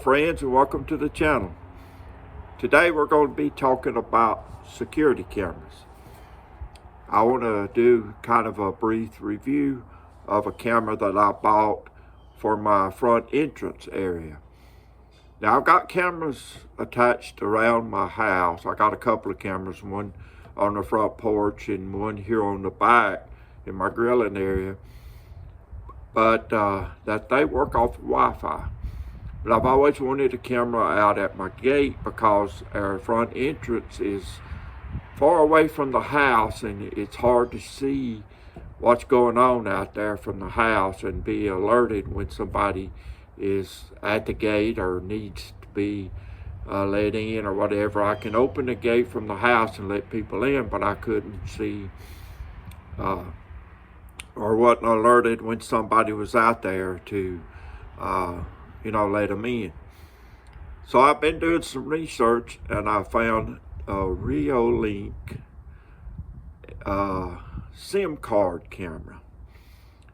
friends, and welcome to the channel. Today we're going to be talking about security cameras. I want to do kind of a brief review of a camera that I bought for my front entrance area. Now I've got cameras attached around my house. I got a couple of cameras, one on the front porch and one here on the back in my grilling area, but that they work off of Wi-Fi. But I've always wanted a camera out at my gate because our front entrance is far away from the house and it's hard to see what's going on out there from the house and be alerted when somebody is at the gate or needs to be let in or whatever. I can open the gate from the house and let people in, but I couldn't see or wasn't alerted when somebody was out there to let them in. So I've been doing some research and I found a Reolink SIM card camera.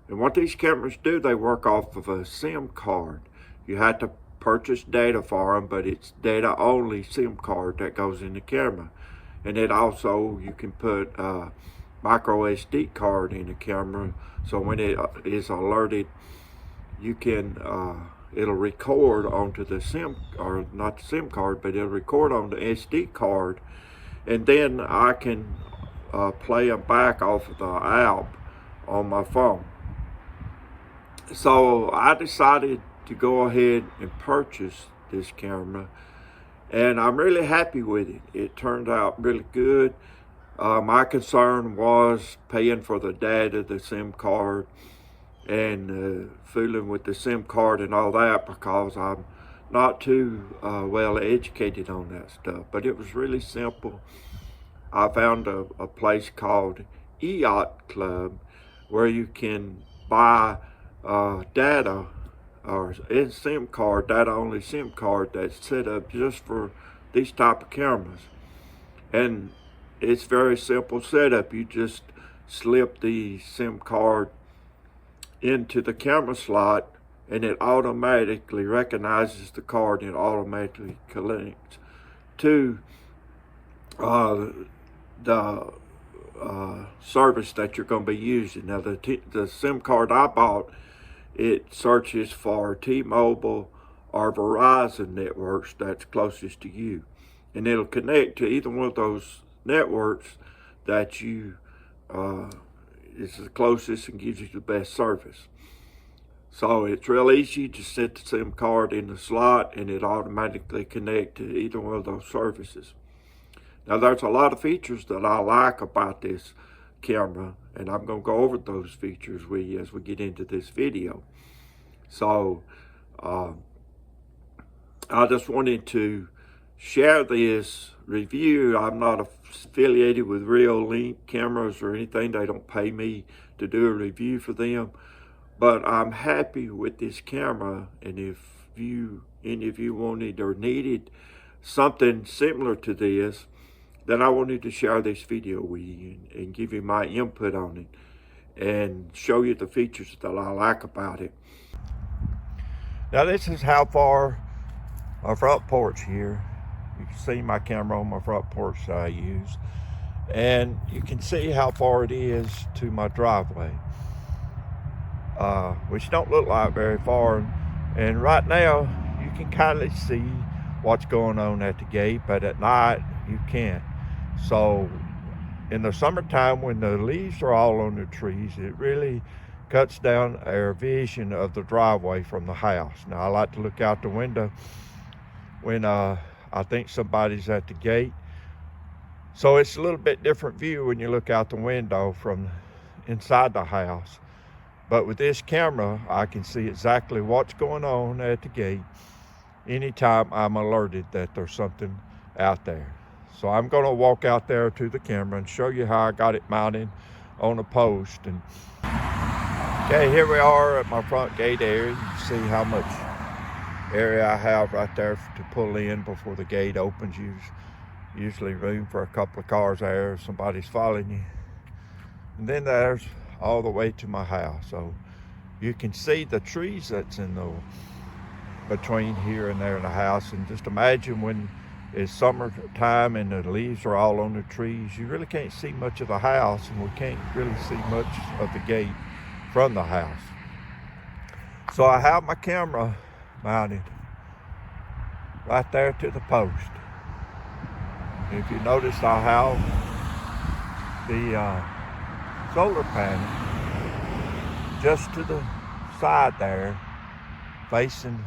And what these cameras do, they work off of a SIM card. You have to purchase data for them, but it's data only SIM card that goes in the camera. And it also, you can put a micro SD card in the camera, so when it is alerted, you can it'll record onto the SIM, or not the SIM card, but it'll record on the SD card, and then I can play them back off of the app on my phone. So I decided to go ahead and purchase this camera, and I'm really happy with it. It turned out really good. My concern was paying for the data, the SIM card, and fooling with the SIM card and all that, because I'm not too well educated on that stuff. But it was really simple. I found a place called Yacht Club where you can buy data or SIM card, data only SIM card that's set up just for these type of cameras. And it's very simple setup. You just slip the SIM card into the camera slot and it automatically recognizes the card and automatically connects to the service that you're going to be using. Now the SIM card I bought, it searches for T-Mobile or Verizon networks that's closest to you, and it'll connect to either one of those networks that you is the closest and gives you the best service. So it's real easy to set the SIM card in the slot and it automatically connects to either one of those services. Now there's a lot of features that I like about this camera, and I'm going to go over those features with you as we get into this video. So I just wanted to share this review. I'm not affiliated with Reolink cameras or anything. They don't pay me to do a review for them, but I'm happy with this camera. And if any of you wanted or needed something similar to this, then I wanted to share this video with you and give you my input on it and show you the features that I like about it. Now this is how far my front porch here. You can see my camera on my front porch that I use, and you can see how far it is to my driveway, which don't look like very far. And right now you can kind of see what's going on at the gate, but at night you can't. So in the summertime, when the leaves are all on the trees, it really cuts down our vision of the driveway from the house. Now I like to look out the window when I think somebody's at the gate. So it's a little bit different view when you look out the window from inside the house. But with this camera, I can see exactly what's going on at the gate anytime I'm alerted that there's something out there. So I'm going to walk out there to the camera and show you how I got it mounted on a post. And okay, here we are at my front gate area. You can see how much area I have right there to pull in before the gate opens. Usually room for a couple of cars there if somebody's following you. And then there's all the way to my house. So you can see the trees that's in between here and there in the house. And just imagine when it's summertime and the leaves are all on the trees, you really can't see much of the house, and we can't really see much of the gate from the house. So I have my camera mounted right there to the post. If you notice, I have the solar panel just to the side there, facing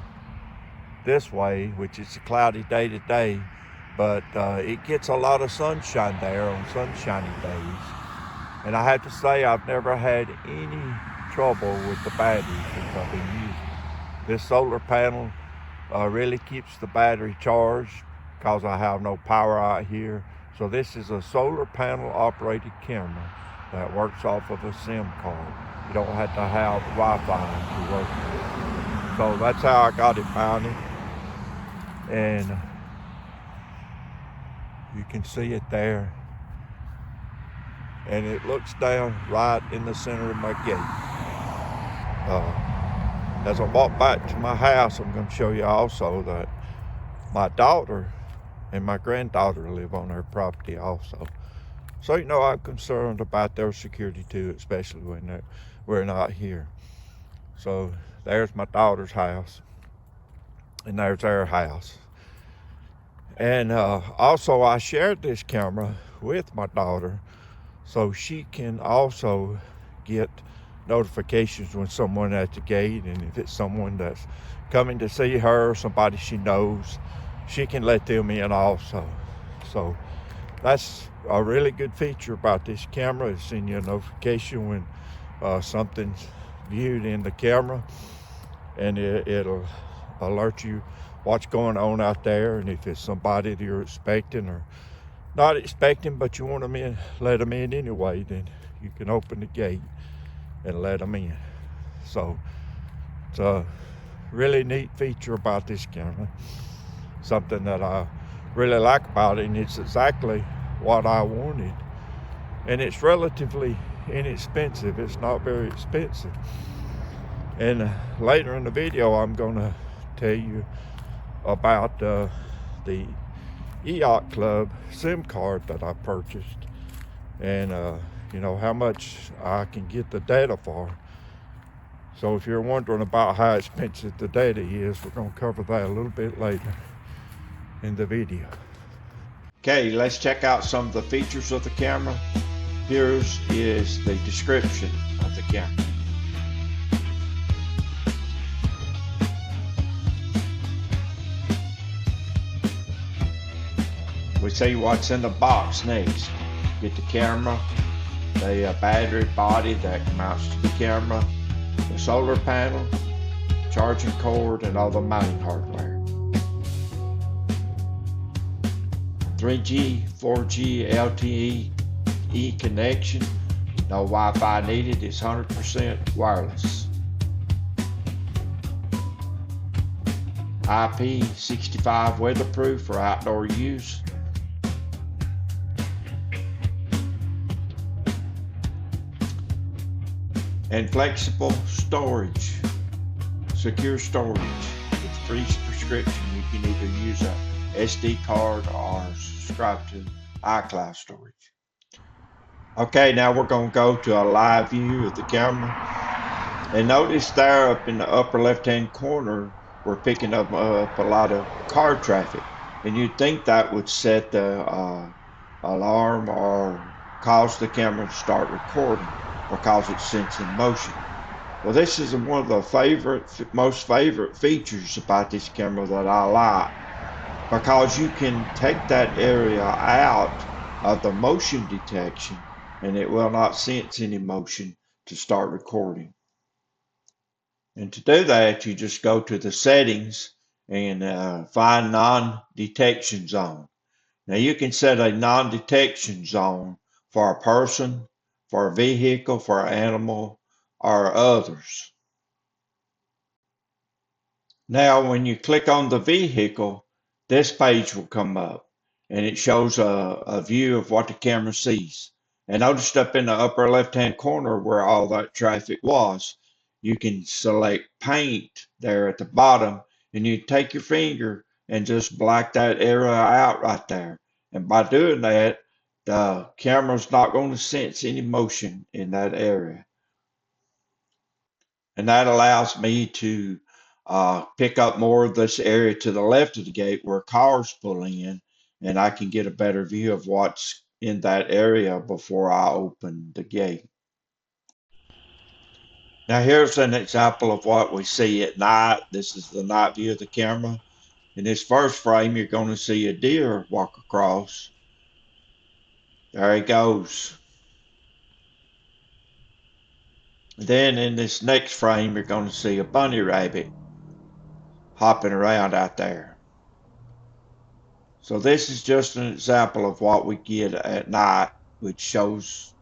this way, which is a cloudy day today, but it gets a lot of sunshine there on sunshiny days. And I have to say, I've never had any trouble with the battery since I've been using it. This solar panel really keeps the battery charged because I have no power out here. So this is a solar panel operated camera that works off of a SIM card. You don't have to have Wi-Fi to work with. So that's how I got it mounted. And you can see it there. And it looks down right in the center of my gate. As I walk back to my house, I'm going to show you also that my daughter and my granddaughter live on her property also. So, you know, I'm concerned about their security too, especially when we're not here. So there's my daughter's house, and there's their house. And also I shared this camera with my daughter so she can also get notifications when someone at the gate, and if it's someone that's coming to see her, somebody she knows, she can let them in also. So that's a really good feature about this camera. It's sending you a notification when something's viewed in the camera, and it'll alert you what's going on out there. And if it's somebody that you're expecting or not expecting, but you want them in, let them in anyway, then you can open the gate and let them in. So it's a really neat feature about this camera, something that I really like about it, and it's exactly what I wanted. And it's relatively inexpensive. It's not very expensive. And later in the video, I'm going to tell you about the Yacht Club SIM card that I purchased, and you know, how much I can get the data for. So if you're wondering about how expensive the data is, we're going to cover that a little bit later in the video. Okay, let's check out some of the features of the camera. Here's is the description of the camera. We see what's in the box next. Get the camera, the battery body that mounts to the camera, the solar panel, charging cord, and all the mounting hardware. 3G, 4G, LTE connection. No Wi-Fi needed. It's 100% wireless. IP65 weatherproof for outdoor use. And flexible storage, secure storage. With free subscription, you can either use a SD card or subscribe to iCloud storage. Okay, now we're going to go to a live view of the camera. And notice there up in the upper left-hand corner, we're picking up a lot of car traffic. And you'd think that would set the alarm or cause the camera to start recording, because it's sensing motion. Well, this is one of the most favorite features about this camera that I like, because you can take that area out of the motion detection and it will not sense any motion to start recording. And to do that, you just go to the settings and find non-detection zone. Now you can set a non-detection zone for a person, for a vehicle, for an animal, or others. Now when you click on the vehicle, this page will come up, and it shows a view of what the camera sees. And notice up in the upper left-hand corner where all that traffic was, you can select paint there at the bottom, And you take your finger and just black that area out right there. And by doing that, the camera's not going to sense any motion in that area. And that allows me to pick up more of this area to the left of the gate where cars pull in, and I can get a better view of what's in that area before I open the gate. Now here's an example of what we see at night. This is the night view of the camera. In this first frame, you're going to see a deer walk across. There he goes. Then in this next frame, you're going to see a bunny rabbit hopping around out there. So this is just an example of what we get at night, which shows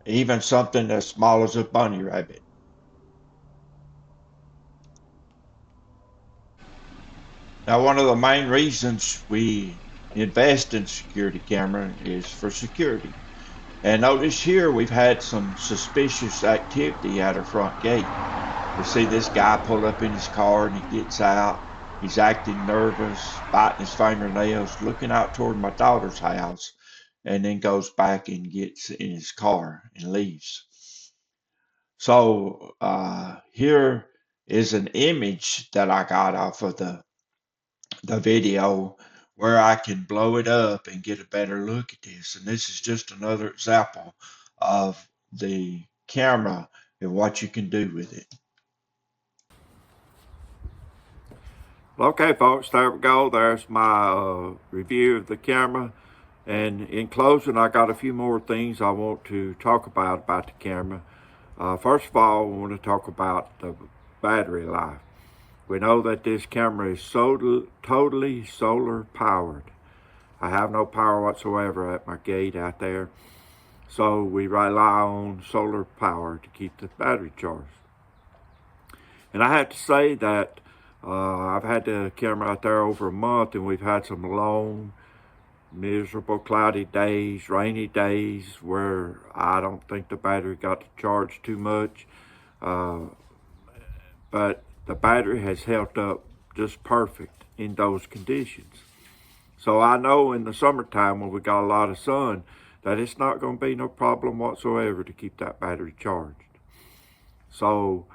even something as small as a bunny rabbit. Now, one of the main reasons we invest in security camera is for security. And notice here we've had some suspicious activity at our front gate. We see this guy pull up in his car and he gets out. He's acting nervous, biting his fingernails, looking out toward my daughter's house, and then goes back and gets in his car and leaves. So here is an image that I got off of the video where I can blow it up and get a better look at this. And this is just another example of the camera and what you can do with it. Okay, folks, there we go. There's my review of the camera. And in closing, I got a few more things I want to talk about the camera. First of all, I want to talk about the battery life. We know that this camera is totally solar powered. I have no power whatsoever at my gate out there. So we rely on solar power to keep the battery charged. And I have to say that I've had the camera out there over a month, and we've had some long, miserable, cloudy days, rainy days where I don't think the battery got to charge too much. But the battery has held up just perfect in those conditions. So I know in the summertime when we got a lot of sun that it's not going to be no problem whatsoever to keep that battery charged. So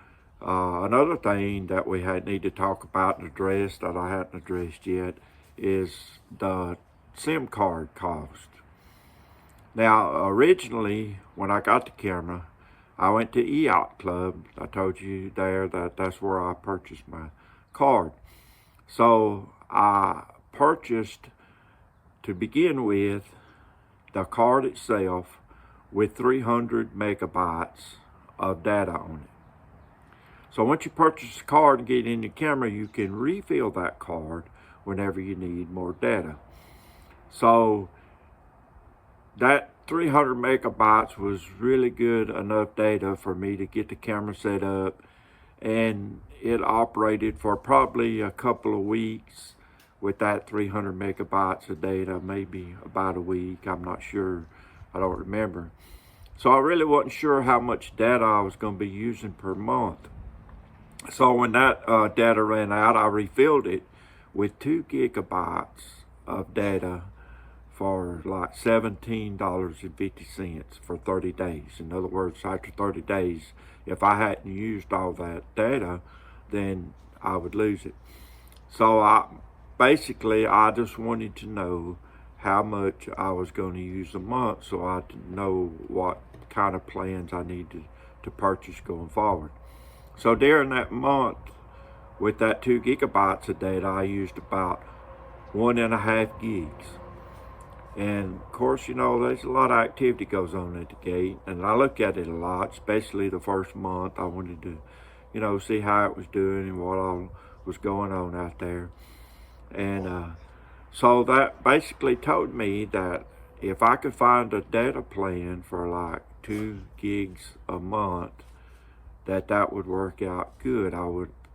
another thing that we need to talk about and address that I hadn't addressed yet is the SIM card cost. Now, originally, when I got the camera, I went to Yacht Club. I told you there that that's where I purchased my card. So I purchased, to begin with, the card itself with 300 megabytes of data on it. So once you purchase the card and get in the camera, you can refill that card whenever you need more data. So that 300 megabytes was really good enough data for me to get the camera set up, and it operated for probably a couple of weeks with that 300 megabytes of data, maybe about a week. I'm not sure. I don't remember. So I really wasn't sure how much data I was going to be using per month. So when that data ran out, I refilled it with 2 gigabytes of data for like $17.50 for 30 days. In other words, after 30 days, if I hadn't used all that data, then I would lose it. So I just wanted to know how much I was going to use a month so I could know what kind of plans I needed to purchase going forward. So during that month, with that 2 gigabytes of data, I used about 1.5 gigs. And of course, you know, there's a lot of activity goes on at the gate, and I look at it a lot, especially the first month. I wanted to, you know, see how it was doing and what all was going on out there. And so that basically told me that if I could find a data plan for like 2 gigs a month, that would work out good.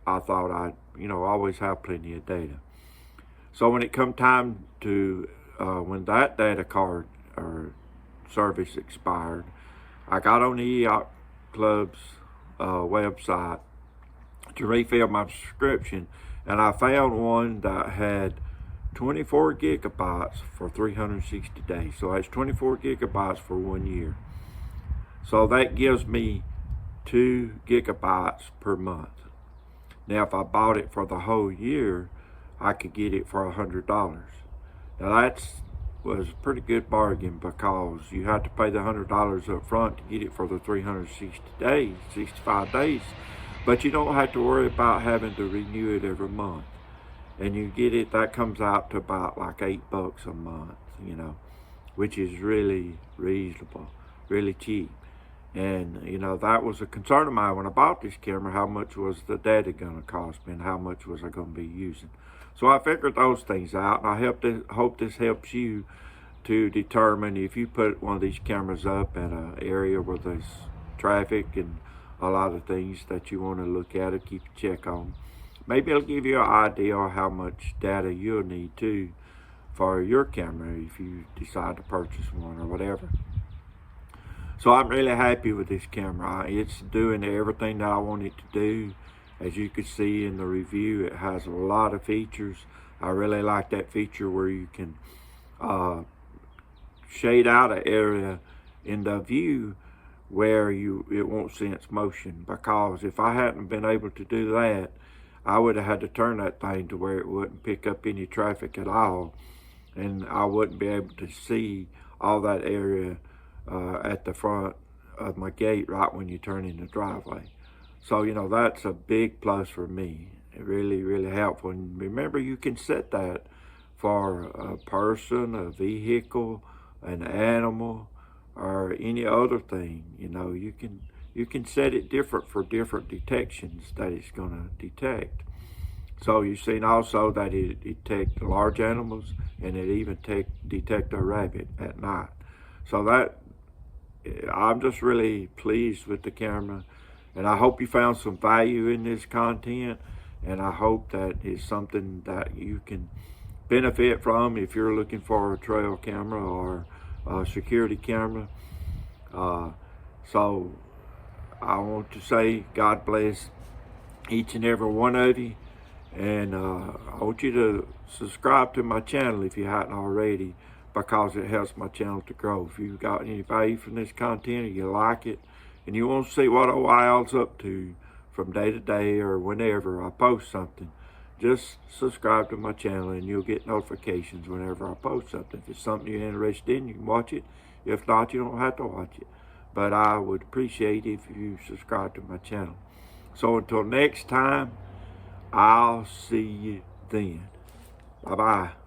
I thought I'd, you know, always have plenty of data. So when it come time to when that data card or service expired, I got on the Yacht Club's website to refill my subscription, And I found one that had 24 gigabytes for 360 days. So that's 24 gigabytes for 1 year. So that gives me 2 gigabytes per month. Now, if I bought it for the whole year, I could get it for $100. Now that was a pretty good bargain, because you have to pay the $100 up front to get it for the 360 days, 65 days. But you don't have to worry about having to renew it every month. And you get it, that comes out to about like $8 a month, you know, which is really reasonable, really cheap. And, you know, that was a concern of mine when I bought this camera. How much was the data going to cost me, and how much was I going to be using? So I figured those things out, and I hope this helps you to determine if you put one of these cameras up at an area where there's traffic and a lot of things that you want to look at or keep a check on. Maybe it'll give you an idea of how much data you'll need too for your camera if you decide to purchase one or whatever. So I'm really happy with this camera. It's doing everything that I want it to do. As you can see in the review, it has a lot of features. I really like that feature where you can shade out an area in the view where it won't sense motion, because if I hadn't been able to do that, I would have had to turn that thing to where it wouldn't pick up any traffic at all, and I wouldn't be able to see all that area at the front of my gate right when you turn in the driveway. So, you know, that's a big plus for me. It really, really helpful. And remember, you can set that for a person, a vehicle, an animal, or any other thing. You know, you can set it different for different detections that it's going to detect. So you've seen also that it detects large animals, and it even detect a rabbit at night. So that, I'm just really pleased with the camera, and I hope you found some value in this content, and I hope that it's something that you can benefit from if you're looking for a trail camera or a security camera. So I want to say God bless each and every one of you, and I want you to subscribe to my channel if you hadn't already, because it helps my channel to grow. If you've got any value from this content, or you like it, and you want to see what OIL's up to from day to day or whenever I post something, just subscribe to my channel and you'll get notifications whenever I post something. If it's something you're interested in, you can watch it. If not, you don't have to watch it. But I would appreciate if you subscribe to my channel. So until next time, I'll see you then. Bye-bye.